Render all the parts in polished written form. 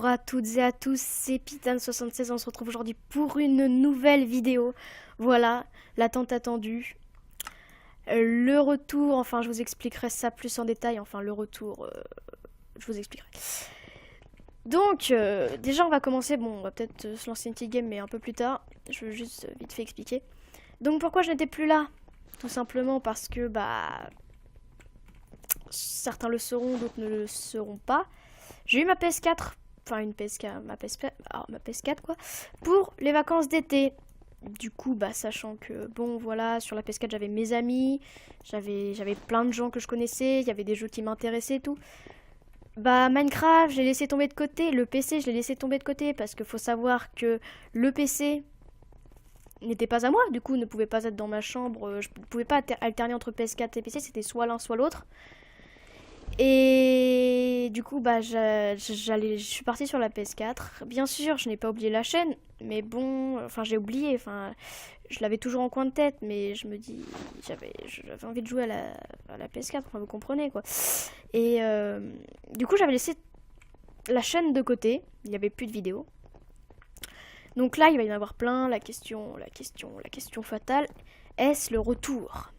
à toutes et à tous, c'est Pitane76, on se retrouve aujourd'hui pour une nouvelle vidéo. Voilà, l'attente attendue. Le retour, enfin je vous expliquerai ça plus en détail, enfin le retour, je vous expliquerai. Donc, déjà on va commencer, bon on va peut-être se lancer une petite game mais un peu plus tard, je veux juste vite fait expliquer. Donc pourquoi je n'étais plus là? Tout simplement parce que, certains le sauront, d'autres ne le seront pas. J'ai eu ma PS4, enfin une PS4, ma PS4 quoi, pour les vacances d'été. Du coup, sachant que, bon, voilà, sur la PS4, j'avais mes amis, j'avais plein de gens que je connaissais, il y avait des jeux qui m'intéressaient et tout. Minecraft, j'ai laissé tomber de côté, le PC, je l'ai laissé tomber de côté, parce qu'il faut savoir que le PC n'était pas à moi, du coup, ne pouvait pas être dans ma chambre, je ne pouvais pas alterner entre PS4 et PC, c'était soit l'un, soit l'autre. Et du coup, je suis partie sur la PS4. Bien sûr, je n'ai pas oublié la chaîne, mais bon, enfin, j'ai oublié, enfin, je l'avais toujours en coin de tête, mais je me dis, j'avais envie de jouer à la PS4, enfin, vous comprenez, quoi. Et du coup, j'avais laissé la chaîne de côté, il n'y avait plus de vidéos. Donc là, il va y en avoir plein, la question fatale, est-ce le retour?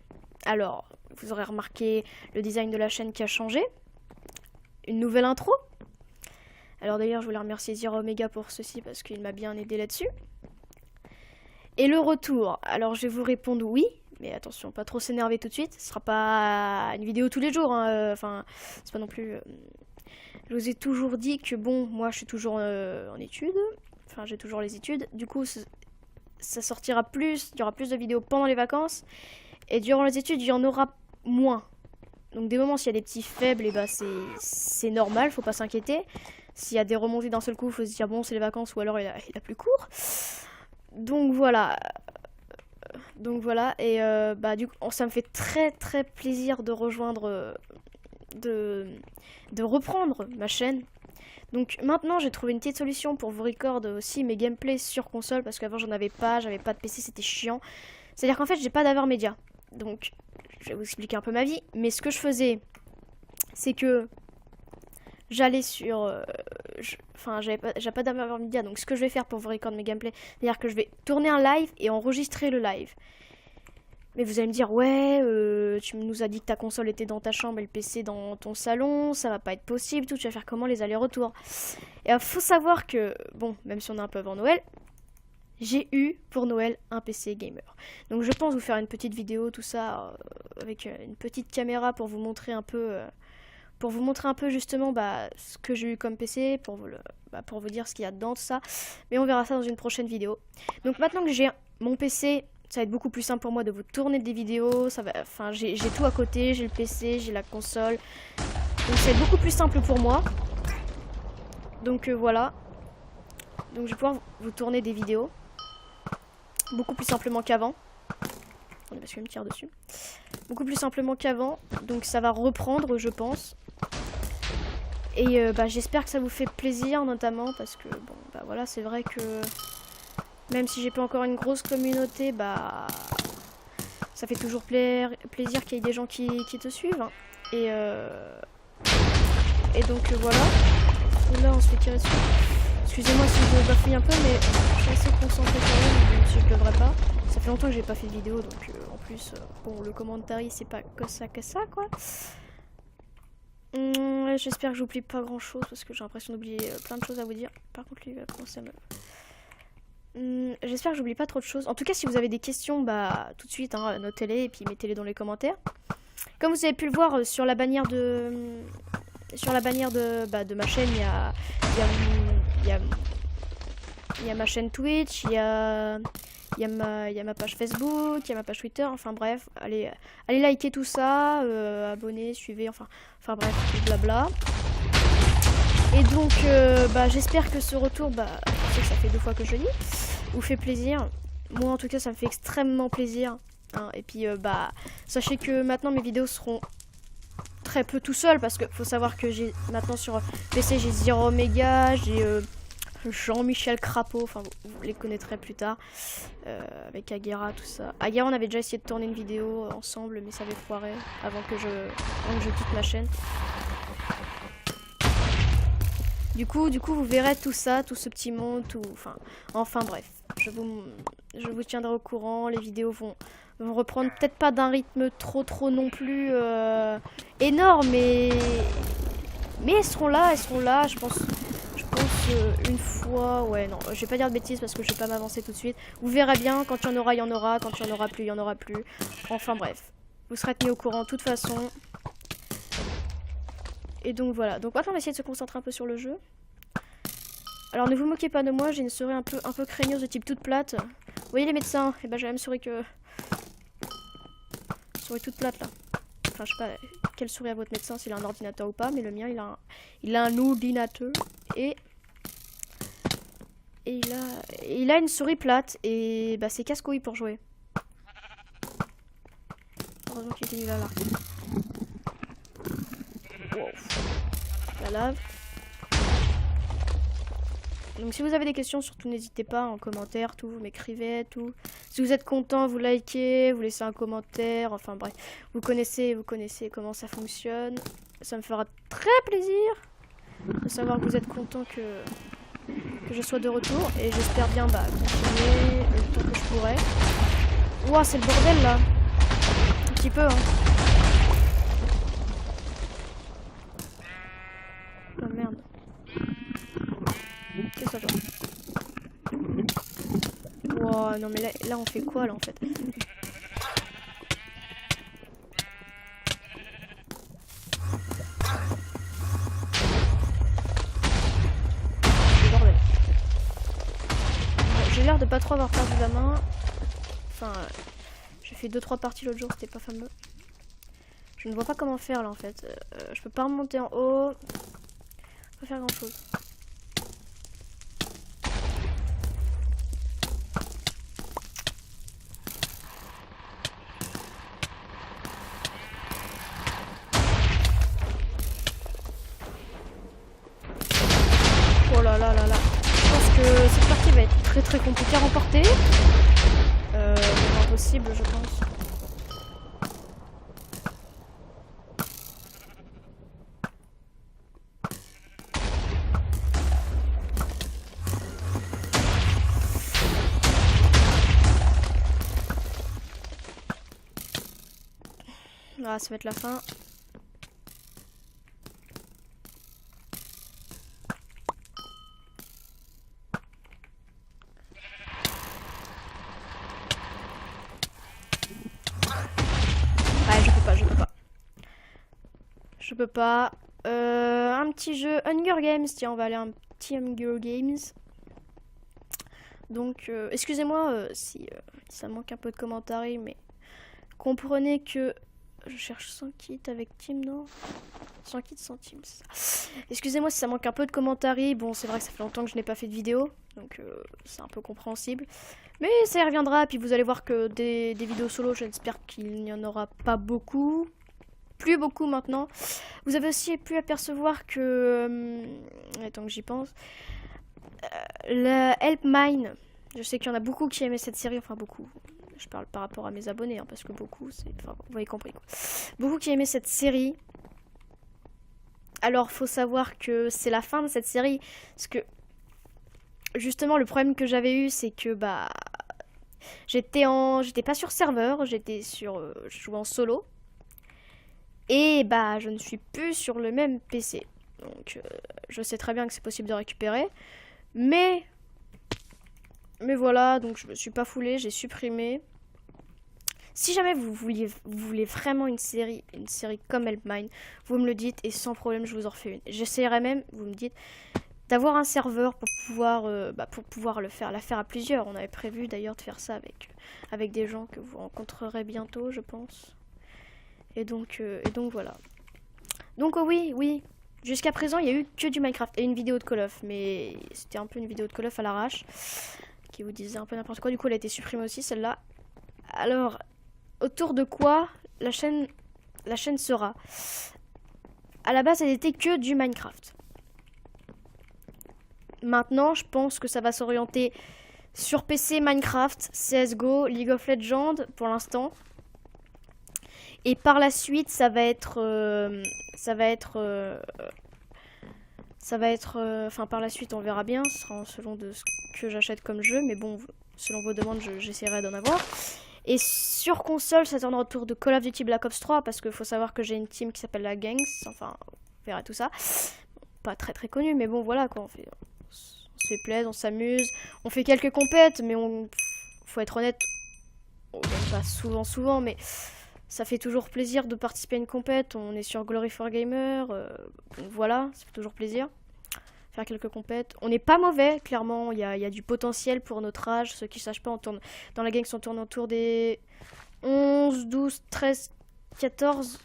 Alors, vous aurez remarqué le design de la chaîne qui a changé. Une nouvelle intro. Alors d'ailleurs, je voulais remercier Zero Omega pour ceci parce qu'il m'a bien aidé là-dessus. Et le retour. Alors je vais vous répondre oui, mais attention, pas trop s'énerver tout de suite. Ce sera pas une vidéo tous les jours. Enfin, c'est pas non plus... Je vous ai toujours dit que bon, moi je suis toujours en études. Enfin, j'ai toujours les études. Du coup, ça sortira plus. Il y aura plus de vidéos pendant les vacances. Et durant les études, il y en aura moins. Donc des moments, s'il y a des petits faibles, et c'est normal, faut pas s'inquiéter. S'il y a des remontées d'un seul coup, faut se dire bon, c'est les vacances ou alors il a plus court. Donc voilà. Et du coup, ça me fait très très plaisir de rejoindre, de reprendre ma chaîne. Donc maintenant, j'ai trouvé une petite solution pour vous record aussi mes gameplays sur console parce qu'avant j'en avais pas, j'avais pas de PC, c'était chiant. C'est-à-dire qu'en fait, j'ai pas d'Avermedia. Donc, je vais vous expliquer un peu ma vie. Mais ce que je faisais, c'est que j'allais sur... j'avais pas d'Avermedia. Donc, ce que je vais faire pour vous recorder mes gameplays, c'est-à-dire que je vais tourner un live et enregistrer le live. Mais vous allez me dire, ouais, tu nous as dit que ta console était dans ta chambre et le PC dans ton salon, ça va pas être possible, tout. Tu vas faire comment les allers-retours? Et il faut savoir que, bon, même si on est un peu avant Noël, j'ai eu pour Noël un PC gamer. Donc je pense vous faire une petite vidéo, tout ça, avec une petite caméra pour vous montrer un peu, justement ce que j'ai eu comme PC, pour vous dire ce qu'il y a dedans, tout ça. Mais on verra ça dans une prochaine vidéo. Donc maintenant que j'ai mon PC, ça va être beaucoup plus simple pour moi de vous tourner des vidéos. J'ai tout à côté, j'ai le PC, j'ai la console. Donc ça va être beaucoup plus simple pour moi. Donc voilà. Donc je vais pouvoir vous tourner des vidéos. Beaucoup plus simplement qu'avant. Attendez parce que je me tire dessus. Beaucoup plus simplement qu'avant. Donc ça va reprendre, je pense. Et j'espère que ça vous fait plaisir, notamment parce que bon, voilà, c'est vrai que même si j'ai pas encore une grosse communauté, ça fait toujours plaisir qu'il y ait des gens qui te suivent. Hein. Et donc voilà. Et là, on se fait tirer dessus. Excusez-moi si je bafouille un peu, mais je suis assez concentrée quand même si je devrais pas. Ça fait longtemps que j'ai pas fait de vidéo, donc en plus, bon, le commentaire, c'est pas que ça, quoi. J'espère que j'oublie pas grand chose, parce que j'ai l'impression d'oublier plein de choses à vous dire. Par contre, lui, il va commencer à me... J'espère que j'oublie pas trop de choses. En tout cas, si vous avez des questions, tout de suite, hein, notez-les et puis mettez-les dans les commentaires. Comme vous avez pu le voir sur la bannière de... de ma chaîne, il y a ma chaîne Twitch, il y a ma page Facebook, il y a ma page Twitter, enfin bref, allez liker tout ça, abonnez, suivez, enfin bref, blabla. Et donc, j'espère que ce retour, je sais que ça fait 2 fois que je le dis, vous fait plaisir. Moi, en tout cas, ça me fait extrêmement plaisir. Hein. Et puis, sachez que maintenant, mes vidéos seront très peu tout seul parce qu'il faut savoir que j'ai maintenant sur PC j'ai Zero Omega, j'ai Jean-Michel Crapaud, enfin vous les connaîtrez plus tard, avec Aguera, tout ça. Aguera, on avait déjà essayé de tourner une vidéo ensemble mais ça avait foiré avant que je quitte ma chaîne. Du coup, vous verrez tout ça, tout ce petit monde, tout... Enfin bref. Je vous tiendrai au courant. Les vidéos vont reprendre peut-être pas d'un rythme trop non plus énorme, mais elles seront là, je pense une fois, ouais non, je vais pas dire de bêtises parce que je vais pas m'avancer tout de suite. Vous verrez bien, quand il y en aura, il y en aura, quand il y en aura plus, il y en aura plus. Enfin bref, vous serez tenus au courant de toute façon. Et donc voilà, donc maintenant on va essayer de se concentrer un peu sur le jeu. Alors ne vous moquez pas de moi, j'ai une souris un peu craigneuse de type toute plate. Vous voyez les médecins, et ben j'ai la même souris que... Souris toute plate là. Enfin je sais pas quelle souris a votre médecin, s'il a un ordinateur ou pas, mais le mien il a un ordinateur et il a une souris plate et bah c'est casse-couille pour jouer. Heureusement qu'il était mis là. Wow. La lave. Donc si vous avez des questions, surtout n'hésitez pas en commentaire, tout, vous m'écrivez, tout. Si vous êtes content, vous likez, vous laissez un commentaire, enfin bref. Vous connaissez comment ça fonctionne. Ça me fera très plaisir de savoir que vous êtes content que je sois de retour. Et j'espère bien continuer le temps que je pourrai. Ouah, c'est le bordel là. Un petit peu, hein. Oh merde. Qu'est-ce que ça genre? Wow, non mais là on fait quoi là en fait? Bordel. Bon, j'ai l'air de pas trop avoir perdu la main. Enfin, j'ai fait 2-3 parties l'autre jour, c'était pas fameux. Je ne vois pas comment faire là en fait. Je peux pas remonter en haut. Pas faire grand chose. Oh là là là là. Je pense que cette partie va être très compliquée à remporter. Impossible je pense. Ah, ça va être la fin. Ouais, je peux pas. Un petit jeu Hunger Games. Tiens, on va aller à un petit Hunger Games. Donc, excusez-moi si ça manque un peu de commentaires, mais comprenez que je cherche 100 kits avec Team, non 100 kits sans Team. Excusez-moi si ça manque un peu de commentaires. Bon, c'est vrai que ça fait longtemps que je n'ai pas fait de vidéo, donc c'est un peu compréhensible. Mais ça y reviendra, puis vous allez voir que des vidéos solo, j'espère qu'il n'y en aura pas beaucoup. Plus beaucoup maintenant. Vous avez aussi pu apercevoir que... tant que j'y pense... la Help Mine. Je sais qu'il y en a beaucoup qui aimaient cette série, enfin beaucoup. Je parle par rapport à mes abonnés, hein, parce que beaucoup, c'est... Enfin, vous avez compris, quoi. Beaucoup qui aimaient cette série. Alors, faut savoir que c'est la fin de cette série. Parce que... Justement, le problème que j'avais eu, c'est que, j'étais pas sur serveur, j'étais sur... je jouais en solo. Et, je ne suis plus sur le même PC. Donc, je sais très bien que c'est possible de récupérer. Mais voilà, donc je me suis pas foulée, j'ai supprimé. Si jamais vous voulez vraiment une série comme Help Mine, vous me le dites et sans problème je vous en refais une. J'essaierai même, vous me dites, d'avoir un serveur pour pouvoir la faire à plusieurs. On avait prévu d'ailleurs de faire ça avec des gens que vous rencontrerez bientôt, je pense. Et donc voilà. Donc oui. Jusqu'à présent, il n'y a eu que du Minecraft et une vidéo de Call of, mais c'était un peu une vidéo de Call of à l'arrache, qui vous disait un peu n'importe quoi. Du coup, elle a été supprimée aussi, celle-là. Alors, autour de quoi la chaîne sera? À la base, elle était que du Minecraft. Maintenant, je pense que ça va s'orienter sur PC, Minecraft, CSGO, League of Legends, pour l'instant. Et par la suite, ça va être Ça va être... Enfin, par la suite, on verra bien. Ce sera selon de ce que j'achète comme jeu. Mais bon, selon vos demandes, j'essaierai d'en avoir. Et sur console, ça tournera autour de Call of Duty Black Ops 3. Parce qu'il faut savoir que j'ai une team qui s'appelle la Gangs. Enfin, on verra tout ça. Pas très très connu, mais bon, voilà quoi. On se fait plaisir, on s'amuse. On fait quelques compètes, mais faut être honnête. On gagne pas souvent, mais... Ça fait toujours plaisir de participer à une compète. On est sur Glory for Gamer. Donc voilà, ça fait toujours plaisir. Faire quelques compètes. On n'est pas mauvais, clairement. Il y a du potentiel pour notre âge. Ceux qui ne sachent pas, on tourne dans la gang, on tourne autour des 11, 12, 13, 14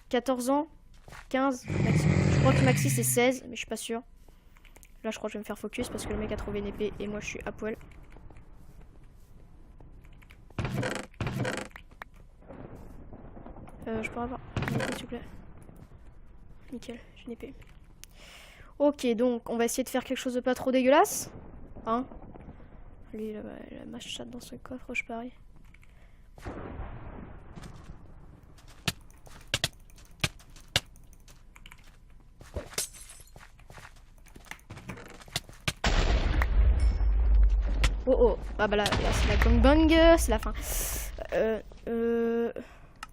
ans. 15. Maxi. Je crois que Maxi c'est 16, mais je suis pas sûre. Là, je crois que je vais me faire focus parce que le mec a trouvé une épée et moi je suis à poil. Je pourrais avoir une épée, s'il vous plaît. Nickel, j'ai une épée. Ok, donc on va essayer de faire quelque chose de pas trop dégueulasse. Hein? Lui, il a ma chatte dans son coffre, je parie. Oh oh, ah bah là c'est la gangbang, c'est la fin.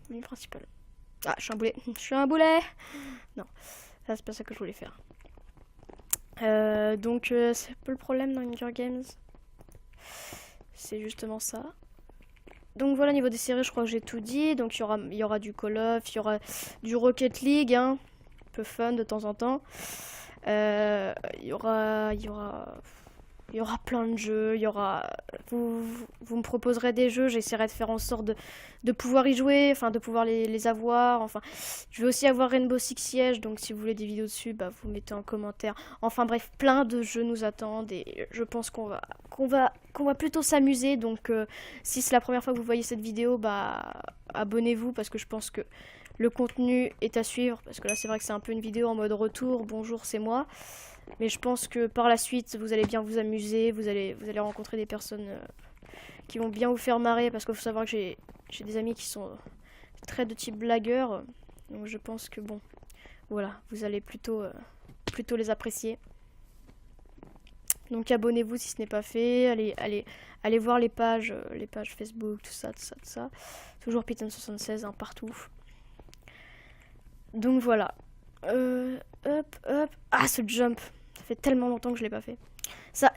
Menu principal. Ah, je suis un boulet. Je suis un boulet. Non, ça c'est pas ça que je voulais faire. Donc c'est un peu le problème dans Hunger Games. C'est justement ça. Donc voilà, niveau des séries, je crois que j'ai tout dit. Donc il y aura du Call of, il y aura du Rocket League, hein, un peu fun de temps en temps. Il y aura plein de jeux, vous me proposerez des jeux, j'essaierai de faire en sorte de pouvoir y jouer, enfin de pouvoir les avoir, enfin je vais aussi avoir Rainbow Six Siege, donc si vous voulez des vidéos dessus, bah vous mettez en commentaire. Enfin bref, plein de jeux nous attendent et je pense qu'on va plutôt s'amuser, donc si c'est la première fois que vous voyez cette vidéo, bah abonnez-vous parce que je pense que le contenu est à suivre, parce que là c'est vrai que c'est un peu une vidéo en mode retour, bonjour c'est moi. Mais je pense que par la suite, vous allez bien vous amuser, vous allez rencontrer des personnes qui vont bien vous faire marrer, parce qu'il faut savoir que j'ai des amis qui sont très de type blagueur, donc je pense que bon, voilà, vous allez plutôt les apprécier. Donc abonnez-vous si ce n'est pas fait, allez voir les pages Facebook, tout ça. Toujours Pitten76 hein, partout. Donc voilà. Hop. Ah, ce jump. Ça fait tellement longtemps que je l'ai pas fait. Ça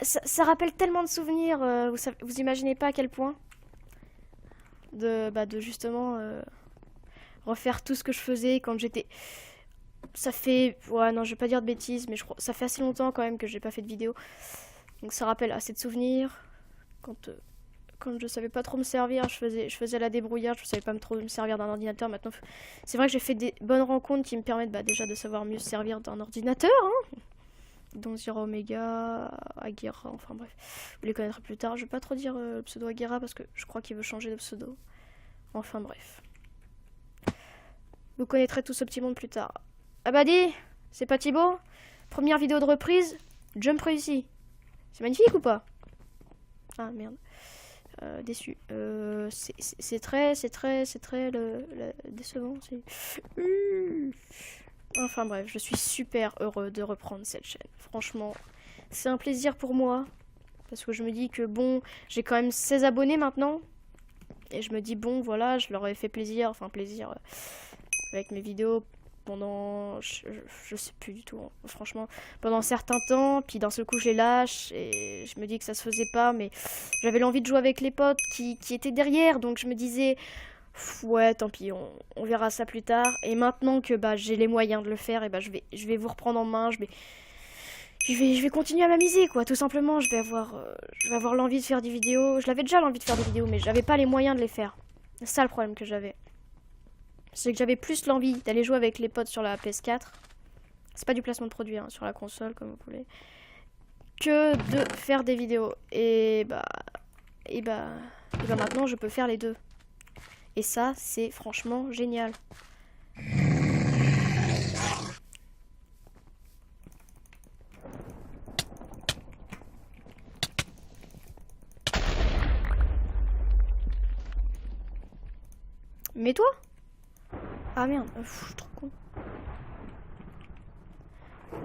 rappelle tellement de souvenirs. Vous imaginez pas à quel point. De justement refaire tout ce que je faisais quand j'étais... Ça fait... Ouais, non, je vais pas dire de bêtises, mais je crois ça fait assez longtemps quand même que j'ai pas fait de vidéo. Donc ça rappelle assez de souvenirs. Quand je savais pas trop me servir, je faisais la débrouillarde, je savais pas trop me servir d'un ordinateur. Maintenant, c'est vrai que j'ai fait des bonnes rencontres qui me permettent déjà de savoir mieux se servir d'un ordinateur. Hein, dont Zero Omega, Aguera, enfin bref. Vous les connaîtrez plus tard. Je vais pas trop dire le pseudo Aguera parce que je crois qu'il veut changer de pseudo. Enfin bref. Vous connaîtrez tout ce petit monde plus tard. Ah bah dis, c'est pas Thibaut? Première vidéo de reprise, jump réussi. C'est magnifique ou pas? Ah merde. Déçu. C'est très décevant. Enfin bref, je suis super heureux de reprendre cette chaîne. Franchement, c'est un plaisir pour moi. Parce que je me dis que bon, j'ai quand même 16 abonnés maintenant. Et je me dis bon, voilà, je leur ai fait plaisir. Enfin plaisir avec mes vidéos pendant... Je sais plus du tout. Hein. Franchement, pendant un certain temps. Puis d'un seul coup, je les lâche. Et je me dis que ça se faisait pas. Mais j'avais l'envie de jouer avec les potes qui étaient derrière. Donc je me disais... Ouais, tant pis, on verra ça plus tard. Et maintenant que j'ai les moyens de le faire, et je vais vous reprendre en main. Je vais continuer à m'amuser, quoi. Tout simplement, je vais avoir l'envie de faire des vidéos. Je l'avais déjà l'envie de faire des vidéos, mais j'avais pas les moyens de les faire. C'est ça le problème que j'avais. C'est que j'avais plus l'envie d'aller jouer avec les potes sur la PS4. C'est pas du placement de produit, hein, sur la console, comme vous voulez. Que de faire des vidéos. Et maintenant, je peux faire les deux. Et ça, c'est franchement génial. Mais toi? Ah merde, je suis trop con.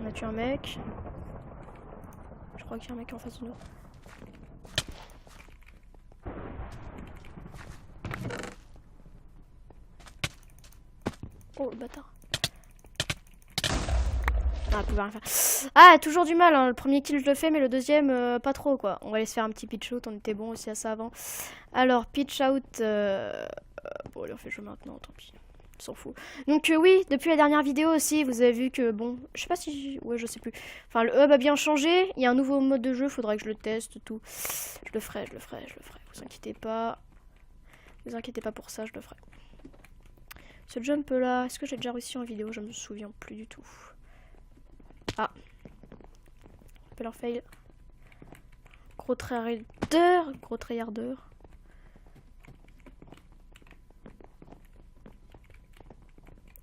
On a tué un mec. crois qu'il y a un mec en face de nous. Oh le bâtard. Ah, pouvait rien faire. Ah, toujours du mal, hein. Le premier kill je le fais, mais le deuxième, pas trop quoi. On va aller se faire un petit pitch out, on était bon aussi à ça avant. Alors, pitch out. Bon, allez, on fait jouer maintenant, tant pis. On s'en fout. Donc, oui, depuis la dernière vidéo aussi, vous avez vu que bon, je sais pas si. Ouais, je sais plus. Enfin, le hub a bien changé. Il y a un nouveau mode de jeu, faudra que je le teste, tout. Je le ferai. Vous inquiétez pas. Vous inquiétez pas pour ça, je le ferai. Ce jump là, est-ce que j'ai déjà réussi en vidéo? Je me souviens plus du tout. Ah. Leur fail. Gros tryharder.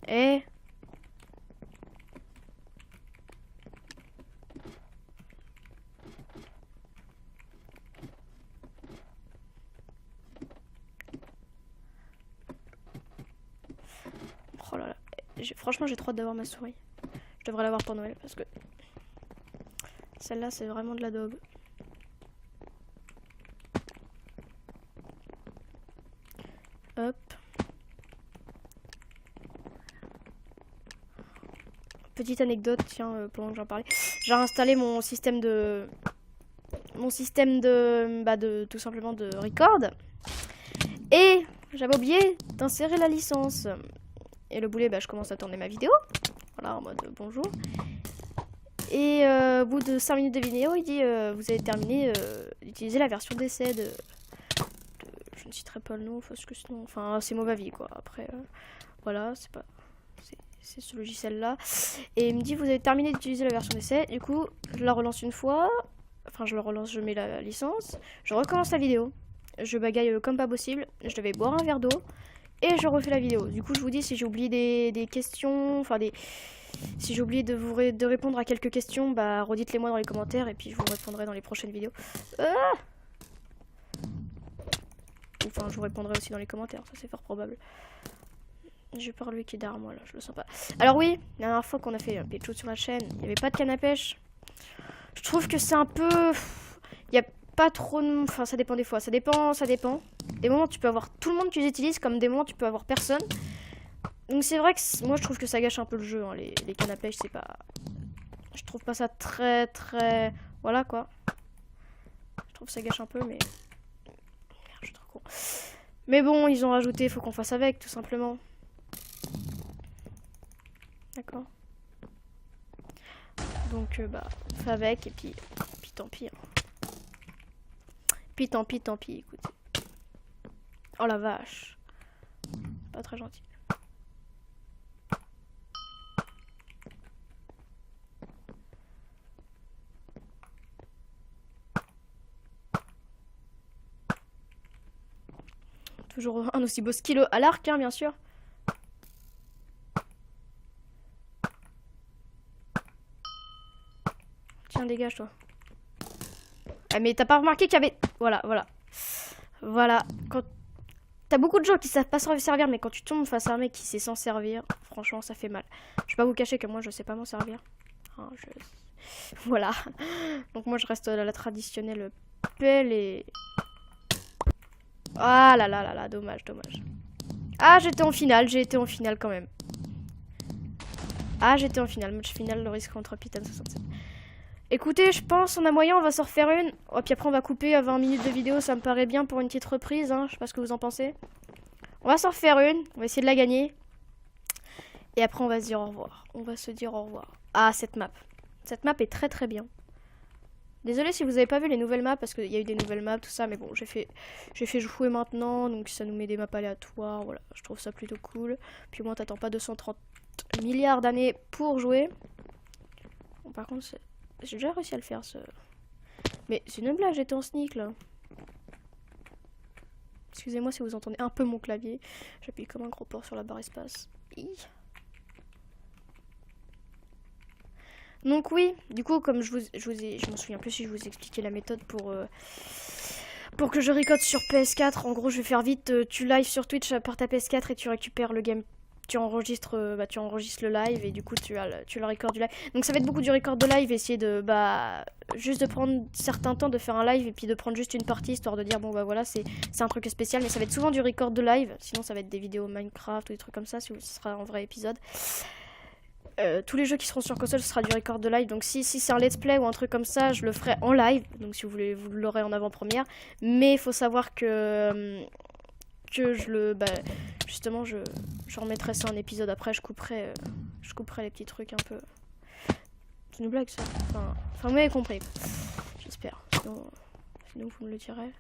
Eh. Oh là là. Franchement, j'ai trop hâte d'avoir ma souris. Je devrais l'avoir pour Noël parce que celle-là, c'est vraiment de la daube. Hop. Petite anecdote, tiens, pendant que j'en parlais. J'ai installé mon système de... tout simplement de record. Et j'avais oublié d'insérer la licence. Et le boulet, je commence à tourner ma vidéo. Voilà, en mode bonjour. Et au bout de 5 minutes de vidéo, il dit vous avez terminé d'utiliser la version d'essai de... Je ne citerai pas le nom parce que sinon... Enfin, c'est mauvais avis, quoi. Après, voilà, c'est pas... C'est ce logiciel-là. Et il me dit vous avez terminé d'utiliser la version d'essai. Du coup, je la relance une fois. Enfin, je la relance, je mets la licence. Je recommence la vidéo. Je bagaille comme pas possible. Je devais boire un verre d'eau. Et je refais la vidéo. Du coup, je vous dis si j'ai oublié des questions... Enfin, si j'ai oublié de répondre à quelques questions, redites-les moi dans les commentaires et puis je vous répondrai dans les prochaines vidéos. Enfin, je vous répondrai aussi dans les commentaires, ça c'est fort probable. J'ai peur lui qui est derrière moi là, je le sens pas. Alors oui, la dernière fois qu'on a fait un pitch out sur la chaîne, il n'y avait pas de canne à pêche. Je trouve que c'est un peu... Il n'y a pas trop de... Enfin, ça dépend des fois, ça dépend. Des moments tu peux avoir tout le monde qui les utilise, comme des moments tu peux avoir personne. Donc c'est vrai que moi je trouve que ça gâche un peu le jeu, hein. Les cannes à pêche c'est pas... Je trouve pas ça très... Voilà quoi. Je trouve que ça gâche un peu mais... Merde, je suis trop con. Mais bon, ils ont rajouté, il faut qu'on fasse avec tout simplement. D'accord. Donc on fait avec et puis tant pis. Hein. Puis tant pis, écoutez. Oh la vache. Pas très gentil. Toujours un aussi beau skill à l'arc, hein, bien sûr. Tiens, dégage, toi. Ah, mais t'as pas remarqué qu'il y avait... Voilà. Quand... T'as beaucoup de gens qui savent pas s'en servir, mais quand tu tombes face à un mec qui sait s'en servir, franchement, ça fait mal. Je vais pas vous cacher que moi, je sais pas m'en servir. Hein, Voilà. Donc moi, je reste la traditionnelle pelle et... Ah là, dommage. Ah, j'ai été en finale quand même. Ah, j'étais en finale, match final, le risque contre Pitan 67. Écoutez, je pense on a moyen, on va s'en refaire une. Oh, puis après on va couper à 20 minutes de vidéo, ça me paraît bien pour une petite reprise, hein. Je sais pas ce que vous en pensez. On va s'en refaire une, on va essayer de la gagner. Et après on va se dire au revoir. Ah, cette map est très bien. Désolée si vous avez pas vu les nouvelles maps, parce qu'il y a eu des nouvelles maps, tout ça, mais bon, j'ai fait jouer maintenant, donc ça nous met des maps aléatoires, voilà, je trouve ça plutôt cool. Puis moi, t'attends pas 230 milliards d'années pour jouer. Bon, par contre, j'ai déjà réussi à le faire, ce... Mais c'est une blague, j'étais en sneak, là. Excusez-moi si vous entendez un peu mon clavier. J'appuie comme un gros porc sur la barre espace. Donc oui, du coup, comme je m'en souviens plus si je vous ai expliqué la méthode pour que je record sur PS4. En gros, je vais faire vite. Tu live sur Twitch par ta PS4 et tu récupères le game. tu enregistres le live et du coup tu le record du live. Donc ça va être beaucoup du record de live, essayer de juste de prendre certains temps de faire un live et puis de prendre juste une partie histoire de dire bon bah voilà c'est un truc spécial, mais ça va être souvent du record de live, sinon ça va être des vidéos Minecraft ou des trucs comme ça, ce sera un vrai épisode. Tous les jeux qui seront sur console, ce sera du record de live. Donc si c'est un let's play ou un truc comme ça, je le ferai en live. Donc si vous voulez, vous l'aurez en avant-première. Mais il faut savoir que justement, je remettrai ça en épisode après. Je couperai les petits trucs un peu. C'est une blague ça. Enfin vous m'avez compris. J'espère. Sinon vous me le direz.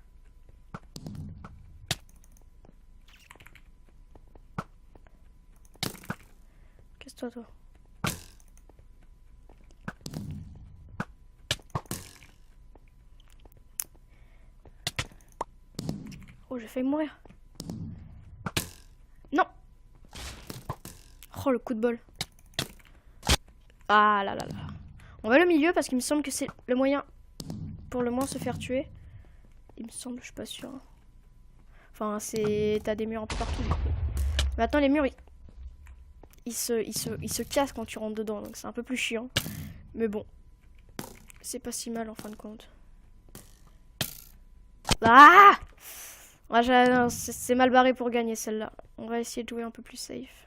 Qu'est-ce que toi Oh, j'ai failli mourir. Non. Oh, le coup de bol. Ah là là là. On va au milieu parce qu'il me semble que c'est le moyen pour le moins se faire tuer. Il me semble, je suis pas sûre. Enfin, t'as des murs un peu partout. Maintenant, les murs, ils se cassent quand tu rentres dedans. Donc c'est un peu plus chiant. Mais bon. C'est pas si mal en fin de compte. Ah! Ouais, c'est mal barré pour gagner celle-là. On va essayer de jouer un peu plus safe.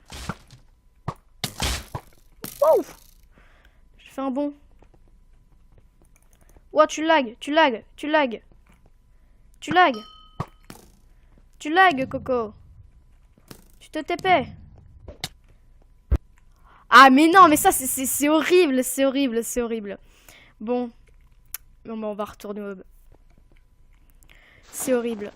Wow! J'ai fait un bond. Wow, tu lag, Coco. Tu te TP. Ah, mais non, mais ça, c'est horrible, c'est horrible. Bon, bah, on va retourner au hub. C'est horrible.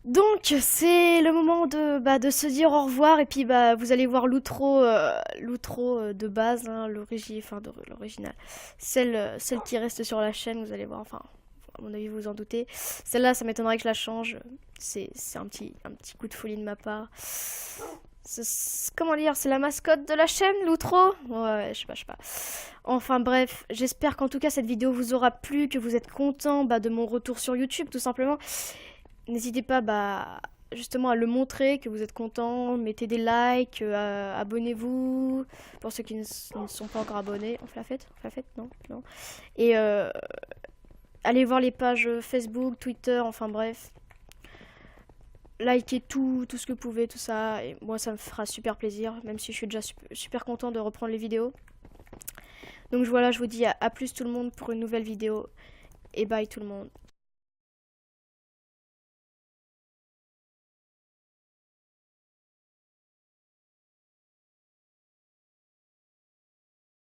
Donc c'est le moment de se dire au revoir et puis vous allez voir l'outro de base, hein, l'original, celle qui reste sur la chaîne, vous allez voir, enfin à mon avis vous vous en doutez. Celle-là ça m'étonnerait que je la change, c'est un petit coup de folie de ma part. Comment dire, c'est la mascotte de la chaîne, l'outro. Ouais, je sais pas. Enfin bref, j'espère qu'en tout cas cette vidéo vous aura plu, que vous êtes content de mon retour sur YouTube tout simplement. N'hésitez pas justement à le montrer, que vous êtes content, mettez des likes, abonnez-vous, pour ceux qui ne sont pas encore abonnés. On fait la fête Non. Et allez voir les pages Facebook, Twitter, enfin bref. Likez tout ce que vous pouvez, tout ça, et moi ça me fera super plaisir, même si je suis déjà super content de reprendre les vidéos. Donc voilà, je vous dis à plus tout le monde pour une nouvelle vidéo, et bye tout le monde.